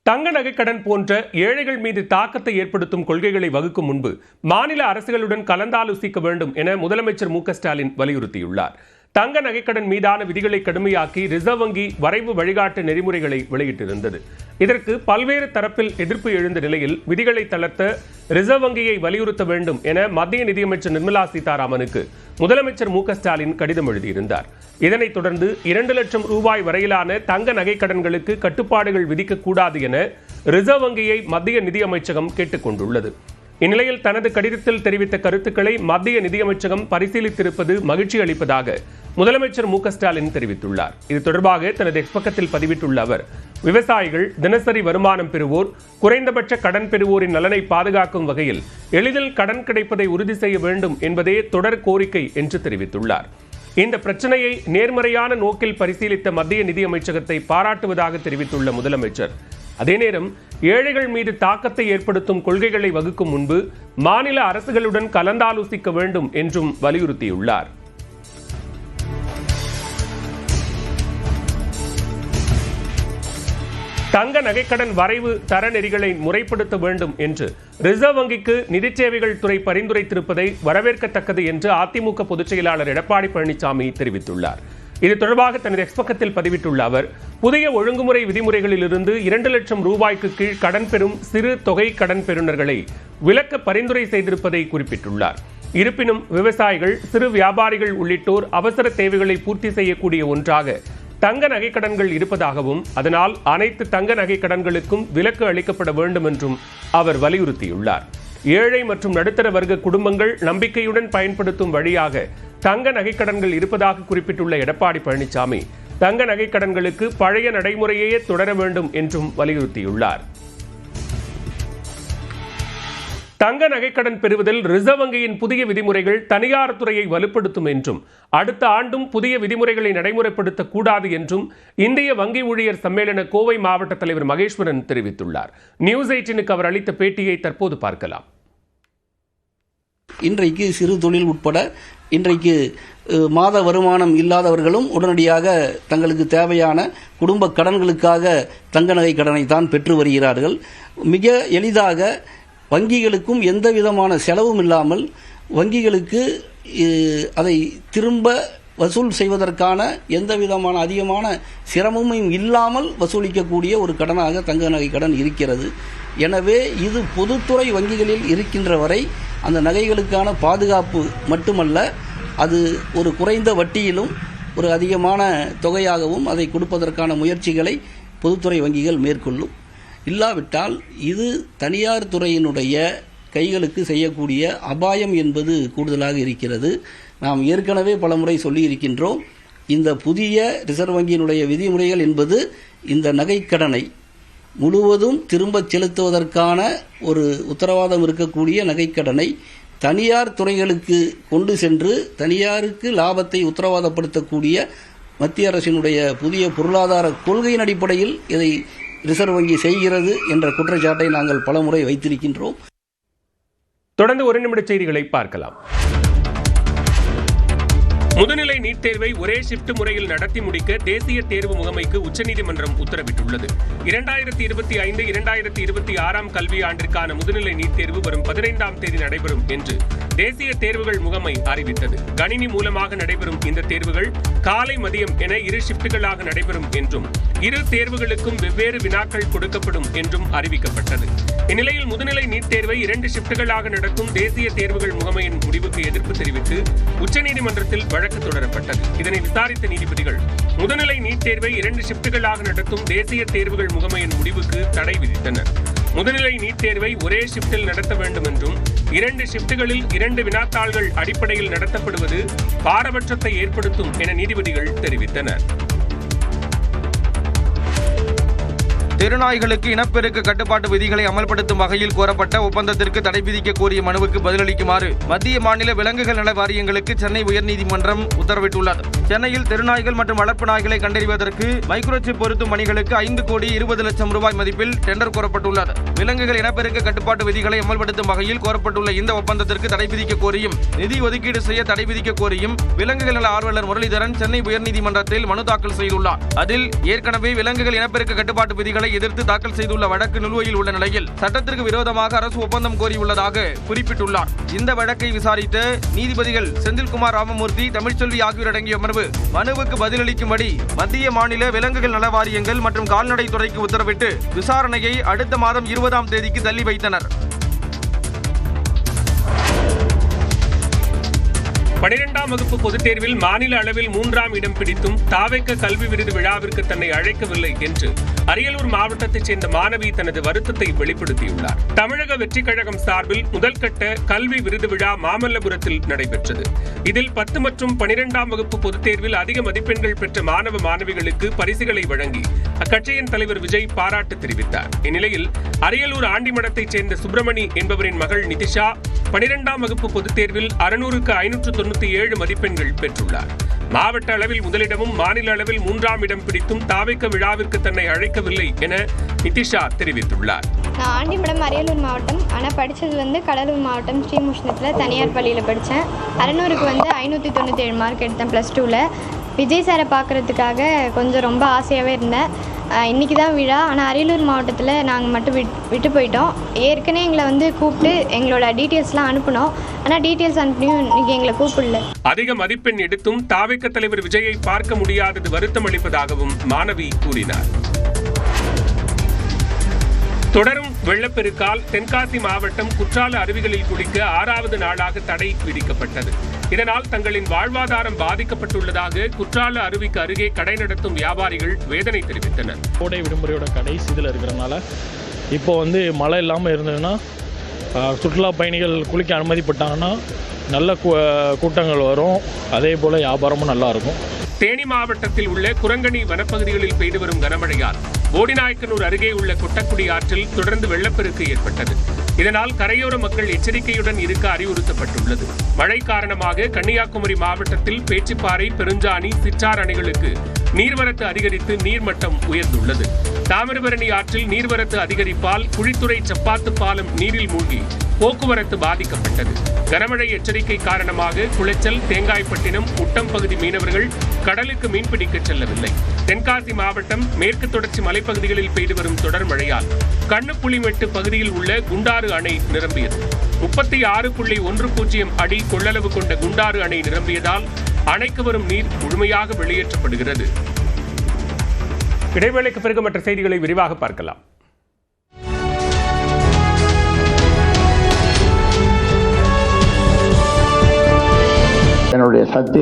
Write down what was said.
தங்க நகைக்கடன் போன்ற ஏழைகள் மீது தாக்கத்தை ஏற்படுத்தும் கொள்கைகளை வகுக்கும் முன்பு மாநில அரசுகளுடன் கலந்தாலோசிக்க வேண்டும் என முதலமைச்சர் மு.க.ஸ்டாலின் வலியுறுத்தியுள்ளார். தங்க நகைக்கடன் மீதான விதிகளை கடுமையாக்கி ரிசர்வ் வங்கி வரைவு வழிகாட்டு நெறிமுறைகளை வெளியிட்டிருந்தது. இதற்கு பல்வேறு தரப்பில் எதிர்ப்பு எழுந்த நிலையில் விதிகளை தளர்த்த ரிசர்வ் வங்கியை வலியுறுத்த வேண்டும் என மத்திய நிதியமைச்சர் நிர்மலா சீதாராமனுக்கு முதலமைச்சர் மு.க.ஸ்டாலின் கடிதம் எழுதியிருந்தார். இதனைத் தொடர்ந்து 2 லட்சம் ரூபாய் வரையிலான தங்க நகைக்கடன்களுக்கு கட்டுப்பாடுகள் விதிக்கக்கூடாது என ரிசர்வ் வங்கியை மத்திய நிதியமைச்சகம் கேட்டுக் கொண்டுள்ளது. இந்நிலையில் தனது கடிதத்தில் தெரிவித்த கருத்துக்களை மத்திய நிதியமைச்சகம் பரிசீலித்திருப்பது மகிழ்ச்சி அளிப்பதாக முதலமைச்சர் மு.க.ஸ்டாலின் தெரிவித்துள்ளார். இது தொடர்பாக தனது எக்ஸ் பக்கத்தில் பதிவிட்டுள்ள அவர், விவசாயிகள், தினசரி வருமானம் பெறுவோர், குறைந்தபட்ச கடன் பெறுவோரின் நலனை பாதுகாக்கும் வகையில் எளிதில் கடன் கிடைப்பதை உறுதி செய்ய வேண்டும் என்பதே தொடர் கோரிக்கை என்று தெரிவித்துள்ளார். இந்த பிரச்சனையை நேர்மறையான நோக்கில் பரிசீலித்த மத்திய நிதியமைச்சகத்தை பாராட்டுவதாக தெரிவித்துள்ள முதலமைச்சர், அதே நேரம் ஏழைகள் மீது தாக்கத்தை ஏற்படுத்தும் கொள்கைகளை வகுக்கும் முன்பு மாநில அரசுகளுடன் கலந்தாலோசிக்க வேண்டும் என்றும் வலியுறுத்தியுள்ளார். தங்க நகைக்கடன் வரைவு தரநெறிகளை முறைப்படுத்த வேண்டும் என்று ரிசர்வ் வங்கிக்கு நிதி சேவைகள் துறை பரிந்துரைத்திருப்பதை வரவேற்கத்தக்கது என்று அதிமுக பொதுச் செயலாளர் எடப்பாடி பழனிசாமி தெரிவித்துள்ளார். இது தொடர்பாக தனது எக்ஸ் பக்கத்தில் பதிவிட்டுள்ள அவர், புதிய ஒழுங்குமுறை விதிமுறைகளிலிருந்து 2 லட்சம் ரூபாய்க்கு கீழ் கடன் பெறும் சிறு தொகை கடன் பெறுநர்களை விலக்க பரிந்துரை செய்திருப்பதை குறிப்பிட்டுள்ளார். இருப்பினும் விவசாயிகள், சிறு வியாபாரிகள் உள்ளிட்டோர் அவசர தேவைகளை பூர்த்தி செய்யக்கூடிய ஒன்றாக தங்க நகைக்கடன்கள் இருப்பதாகவும், அதனால் அனைத்து தங்க நகைக்கடன்களுக்கும் விலக்கு அளிக்கப்பட வேண்டும் என்றும் அவர் வலியுறுத்தியுள்ளார். ஏழை மற்றும் நடுத்தர வர்க்க குடும்பங்கள் நம்பிக்கையுடன் பயன்படுத்தும் வழியாக தங்க நகைக்கடன்கள் இருப்பதாக குறிப்பிட்டுள்ள எடப்பாடி பழனிசாமி, தங்க நகைக்கடன்களுக்கு பழைய நடைமுறையே தொடர வேண்டும் என்றும் வலியுறுத்தியுள்ளார். தங்க நகைக்கடன் பெறுவதில் ரிசர்வ் வங்கியின் புதிய விதிமுறைகள் தனியார் துறையை வலுப்படுத்தும் என்றும், அடுத்த ஆண்டும் புதிய விதிமுறைகளை நடைமுறைப்படுத்தக்கூடாது என்றும் இந்திய வங்கி ஊழியர் சம்மேளன கோவை மாவட்ட தலைவர் மகேஸ்வரன் தெரிவித்துள்ளார். நியூஸ் 18க்கு அவர் அளித்த பேட்டியை தற்போது பார்க்கலாம். இன்றைக்கு சிறு தொழில் உட்பட இன்றைக்கு மாத வருமானம் இல்லாதவர்களும் உடனடியாக தங்களுக்கு தேவையான குடும்ப கடன்களுக்காக தங்க நகை கடனை தான் பெற்று வருகிறார்கள். மிக எளிதாக வங்கிகளுக்கும் எந்த விதமான செலவும் இல்லாமல் வங்கிகளுக்கு அதை திரும்ப வசூல் செய்வதற்கான எந்த விதமான அதிகமான சிரமமும் இல்லாமல் வசூலிக்கக்கூடிய ஒரு கடனாக தங்க நகை கடன் இருக்கிறது. எனவே இது பொதுத்துறை வங்கிகளில் இருக்கின்ற வரை அந்த நகைகளுக்கான பாதுகாப்பு மட்டுமல்ல, அது ஒரு குறைந்த வட்டியிலும் ஒரு அதிகமான தொகையாகவும் அதை கொடுப்பதற்கான முயற்சிகளை பொதுத்துறை வங்கிகள் மேற்கொள்ளும். இல்லாவிட்டால் இது தனியார் துறையினுடைய கைகளுக்கு செய்யக்கூடிய அபாயம் என்பது கூடுதலாக இருக்கிறது. நாம் ஏற்கனவே பலமுறை சொல்லி இருக்கின்றோம், இந்த புதிய ரிசர்வ் வங்கியினுடைய விதிமுறைகள் என்பது இந்த நகைக்கடனை முழுவதும் திரும்பச் செலுத்துவதற்கான ஒரு உத்தரவாதம் இருக்கக்கூடிய நகைக்கடனை தனியார் துறைகளுக்கு கொண்டு சென்று தனியாருக்கு லாபத்தை உத்தரவாதப்படுத்தக்கூடிய மத்திய அரசினுடைய புதிய பொருளாதார கொள்கையின் அடிப்படையில் இதை ரிசர்வ் வங்கி செய்கிறது என்ற குற்றச்சாட்டை நாங்கள் பலமுறை வைத்திருக்கின்றோம். தொடர்ந்து 1 நிமிட செய்திகளை பார்க்கலாம். முதுநிலை நீட் தேர்வை ஒரே ஷிப்ட் முறையில் நடத்தி முடிக்க தேசிய தேர்வு முகமைக்கு உச்சநீதிமன்றம் உத்தரவிட்டுள்ளது. 2025, 2026 கல்வியாண்டிற்கான முதுநிலை நீட் தேர்வு வரும் 15ஆம் தேதி நடைபெறும் என்று தேசிய தேர்வுகள் முகமை அறிவித்தது. கணினி மூலமாக நடைபெறும் இந்த தேர்வுகள் காலை, மதியம் என 2 ஷிப்டுகளாக நடைபெறும் என்றும், 2 தேர்வுகளுக்கும் வெவ்வேறு வினாக்கள் கொடுக்கப்படும் என்றும் அறிவிக்கப்பட்டது. இந்நிலையில் முதுநிலை நீட் தேர்வை 2 ஷிப்டுகளாக நடத்தும் தேசிய தேர்வுகள் முகமையின் முடிவுக்கு எதிர்ப்பு தெரிவித்து உச்சநீதிமன்றத்தில் வழக்கு தொடரப்பட்டது. இதனை விசாரித்த நீதிபதிகள் முதுநிலை நீட் தேர்வை 2 ஷிப்டுகளாக நடத்தும் தேசிய தேர்வுகள் முகமையின் முடிவுக்கு தடை விதித்தனர். முதுநிலை நீட் தேர்வை ஒரே ஷிப்டில் நடத்த வேண்டும் என்றும், 2 ஷிப்டுகளில் 2 வினாத்தாள்கள் அடிப்படையில் நடத்தப்படுவது பாரபட்சத்தை ஏற்படுத்தும் என நீதிபதிகள் தெரிவித்தனர். தெருநாய்களுக்கு இனப்பெருக்க கட்டுப்பாட்டு விதிகளை அமல்படுத்தும் வகையில் கோரப்பட்ட ஒப்பந்தத்திற்கு தடை விதிக்க கோரிய மனுவுக்கு பதிலளிக்குமாறு மத்திய மாநில விலங்குகள் நல வாரியங்களுக்கு சென்னை உயர்நீதிமன்றம் உத்தரவிட்டுள்ளது. சென்னையில் தெருநாய்கள் மற்றும் வளர்ப்பு நாய்களை கண்டறிவதற்கு மைக்ரோசிப் பொருத்தும் பணிகளுக்கு 5 கோடி 20 லட்சம் ரூபாய் மதிப்பில் டெண்டர் கோரப்பட்டுள்ளது. விலங்குகள் இனப்பெருக்க கட்டுப்பாட்டு விதிகளை அமல்படுத்தும் வகையில் கோரப்பட்டுள்ள இந்த ஒப்பந்தத்திற்கு தடை விதிக்க கோரியும், நிதி ஒதுக்கீடு செய்ய தடை விதிக்க கோரியும் விலங்குகள் நல ஆர்வலர் முரளிதரன் சென்னை உயர்நீதிமன்றத்தில் மனு தாக்கல் செய்துள்ளார். அதில் ஏற்கனவே விலங்குகள் இனப்பெருக்க கட்டுப்பாட்டு விதிகளை ஒப்பந்தங்களை எதிர்த்து தாக்கல் செய்துள்ள வழக்கு நிலுவையில் உள்ள நிலையில் சட்டத்திற்கு விரோதமாக அரசு ஒப்பந்தம் கோரியுள்ளதாக குறிப்பிட்டுள்ளார். இந்த வழக்கை விசாரித்த நீதிபதிகள் செந்தில்குமார் ராமமூர்த்தி, தமிழ்ச்செல்வி ஆகியோர் அடங்கிய அமர்வு மனுவுக்கு பதிலளிக்கும்படி மத்திய மாநில விலங்குகள் நல வாரியங்கள் மற்றும் கால்நடைத்துறைக்கு உத்தரவிட்டு விசாரணையை அடுத்த மாதம் 20ஆம் தேதிக்கு தள்ளி வைத்தனர். 12ஆம் வகுப்பு பொதுத் தேர்வில் மாநில அளவில் 3ஆம் இடம் பிடித்தும் தாவேக்க கல்வி விருது விழாவிற்கு தன்னை அழைக்கவில்லை என்று அரியலூர் மாவட்டத்தைச் சேர்ந்த மாணவி தனது வருத்தத்தை வெளிப்படுத்தியுள்ளார். தமிழக வெற்றிக் கழகம் சார்பில் முதல்கட்ட கல்வி விருது விழா மாமல்லபுரத்தில் நடைபெற்றது. இதில் 10 மற்றும் 12ஆம் வகுப்பு பொதுத் தேர்வில் அதிக மதிப்பெண்கள் பெற்ற மாணவ மாணவிகளுக்கு பரிசுகளை வழங்கி அக்கட்சியின் தலைவர் விஜய் பாராட்டு தெரிவித்தார். இந்நிலையில் அரியலூர் ஆண்டிமடத்தைச் சேர்ந்த சுப்பிரமணி என்பவரின் மகள் நிதிஷா 12ஆம் வகுப்பு பொதுத் தேர்வில் 600க்கு 597 மதிப்பெண்கள் பெற்றுள்ளார். மாவட்ட அளவில் முதலிடமும் மாநில அளவில் 3ஆம் இடம் பிடித்தும் தாவேக்க விழாவிற்கு தன்னை அழைக்கவில்லை என நிதிஷா தெரிவித்துள்ளார். நான் ஆண்டிமடம் அரியலூர் மாவட்டம், ஆனால் படித்தது கடலூர் மாவட்டம் ஸ்ரீமுஷ்ணத்தில் தனியார் பள்ளியில் படித்தேன். 600க்கு 597 மார்க் எடுத்தேன் +2ல். விஜய் சாரை பார்க்குறதுக்காக கொஞ்சம் ரொம்ப ஆசையாகவே இருந்தேன். இன்றைக்கி தான் விழா, ஆனால் அரியலூர் மாவட்டத்தில் நாங்கள் மட்டும் விட்டு போயிட்டோம். ஏற்கனவே எங்களை கூப்பிட்டு எங்களோட டீட்டெயில்ஸ்லாம் அனுப்பினோம், ஆனால் டீட்டெயில்ஸ் அனுப்பியும் இன்றைக்கி எங்களை கூப்பிடல. அதிக மதிப்பெண் எடுத்தும் தாவேக்க தலைவர் விஜயை பார்க்க முடியாதது வருத்தம் அளிப்பதாகவும் மாணவி கூறினார். தொடரும் வெள்ளப்பெருக்கால் தென்காசி மாவட்டம் குற்றால அருவிகளில் குளிக்க 6வது நாளாக தடை விதிக்கப்பட்டது. இதனால் தங்களின் வாழ்வாதாரம் பாதிக்கப்பட்டுள்ளதாக குற்றால அருவிக்கு அருகே கடை நடத்தும் வியாபாரிகள் வேதனை தெரிவித்தனர். கோடை விடுமுறையோட கடைசி இதில் இருக்கிறனால இப்போ மழை இல்லாமல் இருந்ததுன்னா சுற்றுலா பயணிகள் குளிக்க அனுமதிப்பட்டாங்கன்னா நல்ல கூட்டங்கள் வரும், அதே போல் வியாபாரமும் நல்லா இருக்கும். தேனி மாவட்டத்தில் உள்ள குரங்கணி வனப்பகுதிகளில் பெய்து வரும் கனமழையால் போடிநாயக்கனூர் அருகே உள்ள கொட்டக்குடி ஆற்றில் தொடர்ந்து வெள்ளப்பெருக்கு ஏற்பட்டது. இதனால் கரையோர மக்கள் எச்சரிக்கையுடன் இருக்க அறிவுறுத்தப்பட்டுள்ளது. மழை காரணமாக கன்னியாகுமரி மாவட்டத்தில் பேச்சிப்பாறை, பெருஞ்சாணி, சிற்றார் அணைகளுக்கு நீர்வரத்து அதிகரித்து நீர்மட்டம் உயர்ந்துள்ளது. தாமிரபரணி ஆற்றில் நீர்வரத்து அதிகரிப்பால் குழித்துறை சப்பாத்து பாலம் நீரில் மூழ்கி போக்குவரத்து பாதிக்கப்பட்டது. கனமழை எச்சரிக்கை காரணமாக குளச்சல், தேங்காய்பட்டினம், முட்டம் பகுதி மீனவர்கள் கடலுக்கு மீன்பிடிக்க செல்லவில்லை. தென்காசி மாவட்டம் மேற்கு தொடர்ச்சி மலைப்பகுதிகளில் பெய்து வரும் தொடர் மழையால் கண்ணுப்புலிமெட்டு பகுதியில் உள்ள குண்டாறு அணை நிரம்பியது. 36.10 அடி கொள்ளளவு கொண்ட குண்டாறு அணை நிரம்பியதால் அணைக்கு வரும் நீர் முழுமையாக வெளியேற்றப்படுகிறது. இடைவேளைக்கு பிறகு மற்ற செய்திகளை விரிவாக பார்க்கலாம். என்னுடைய சத்திய